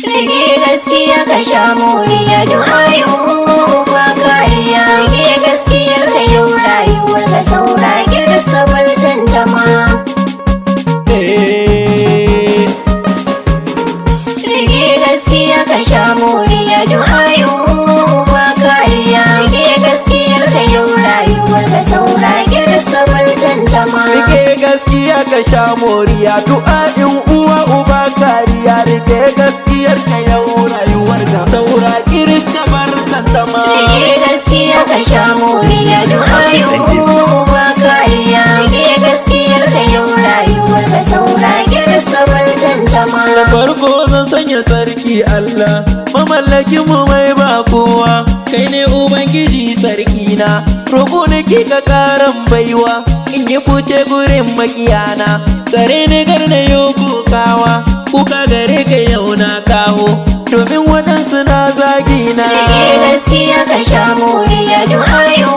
Rage gaskiya ka sha moriya du'ayin ba kariya. Rage gaskiyar ka yau rayuwar ka saura girs ka bar tantama. Rage gaskiya ka sha moriya du'ayin ba kariya. Rage gaskiyar ka yau rayuwar ka saura girs ka bar tantama. Rike gaskiya ka sha moriya du'a'in uwa uba kariya. Rike gaskiyar ka yau rayuwar ka saura kiris ka bar tantama. Rage gaskiya ka sha moriya du'ayin ba kariya. Rage gaskiyar ka yau rayuwar ka saura girs ka bar tantama. Da farko zan sanya sarki Allah mamallakin mu mai ba kowa. Kai ne ubangiji sarki na, roƙo nake ka karan baiwa. In yi fice gurin makiyana, tsare ni gar na yau kokawa. Kuka gare ka yau na kawo, domin waɗansu na zagi na. Rage gaskiya ka sha moriya du'ayin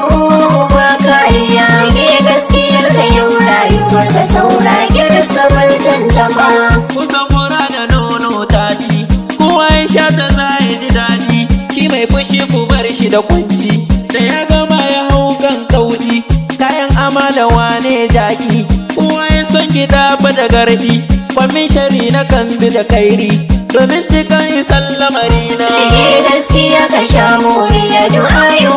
ba kariya. Rage gaskiyar ka yau rayuwar ka saura girs ka bar tantama. Kusan fura da nono taji, kowa ya sha ta za ya ji daɗi. Shi mai fushi ku bar shi da kunci, da ya gama ya hau kan kauɗi. Kayan amala wane jaki, kowa ya son gida fa da gardi. Kwamin shari na kan bi da kairi, domin cikan isan lamari na. Rage gaskiya ka sha moriya du'ayin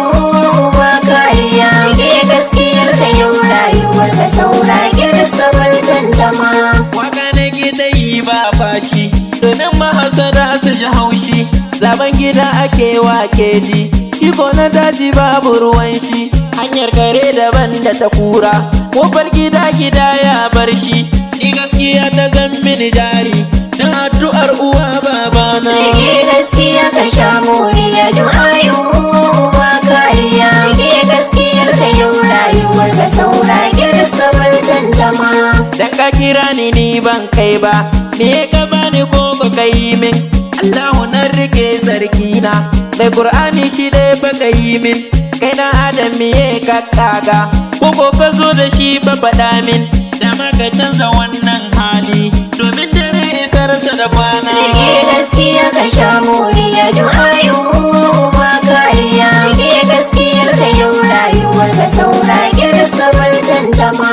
ba kariya. Rage gaskiyar ka yau rayuwar ka saura girs ka bar tantama. Waka na gida yi ba fashi, domin mahasada su ji haushi. Zaben gida ake wake ji, shi ko na daji babu ruwan shi. Hanyar kare daban da ta kura, kofar gida gida ya bar shi. Ni gaskiya ta zan mini jari, na addu'ar uwa babana. Rage gaskiya ka sha moriya du'ayin ba kariya. Rage gaskiyar ka yau rayuwar ka saura girs ka bar tantama. Dan ka kira ni ban kai ba, me ka bani ko ka kai min? Allahu na rike sarki na, mai Qur'ani shi dai ba ka yi min. Kai na Adam me ka kaga, ko ka zo da shi ba faɗa min. Dama ka canza wannan hali, domin dare isarsa da kwana. Rage gaskiya ka sha moriya du'ayin ba kariya. Rage gaskiyar ka yau rayuwar ka saura girs ka bar tantama.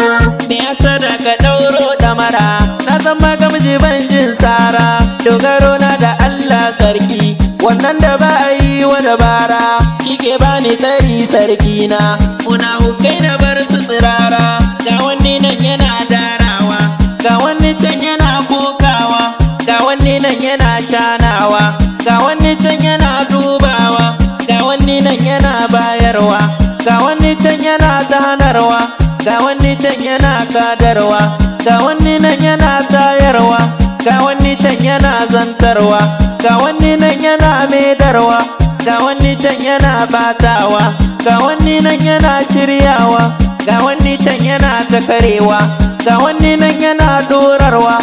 Me yasa da ka ɗauro ɗamara, na san ma gamji ban jin sara. Dogaro na da Allah sarki, wannan da ba a yi wa dabara. Shi ke bani tsari sarki na, muna hukai na bar su tsirara. Ga wani nan yana darawa, ga wani can yana kokawa. Ga wani nan yana shanawa, ga wani can yana dubawa. Ga wani nan yana bayarwa, ga wani can yana tanarwa. Ga wani can yana kadarwa, ga wani nan yana tayarwa. Ga wani can yana zantarwa, ga wani nan yana maidarwa. Ga wani can yana batawa, ga wani nan yana shiryawa. Ga wani can yana takarewa, ga wani nan yana dorarwa.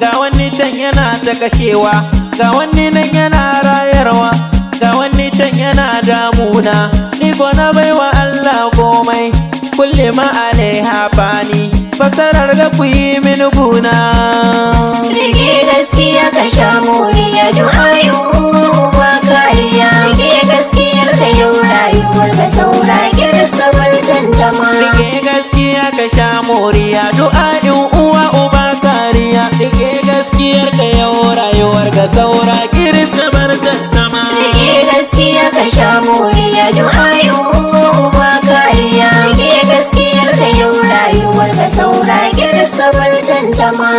Ga wani can yana ta kashewa, ga wani nan yana rayarwa. Ga wani can yana damuna, ni ko na baiwa Allah komai. Kulle ma alaiha fani, fasarar ga ku yi mini guna. Rage gaskiya ka sha moriya du'ayin ba kariya. Rage gaskiyar ka yau rayuwar ka saura girs ka bar tantama. Rike gaskiya ka sha moriya du'a'in uwa uba kariya. Rike gaskiyar ka yau rayuwar ka saura kiris ka bar tantama. Rage gaskiya ka sha moriya du'ayin ba kariya. Rage gaskiyar ka yau rayuwar ka saura girs ka bar tantama.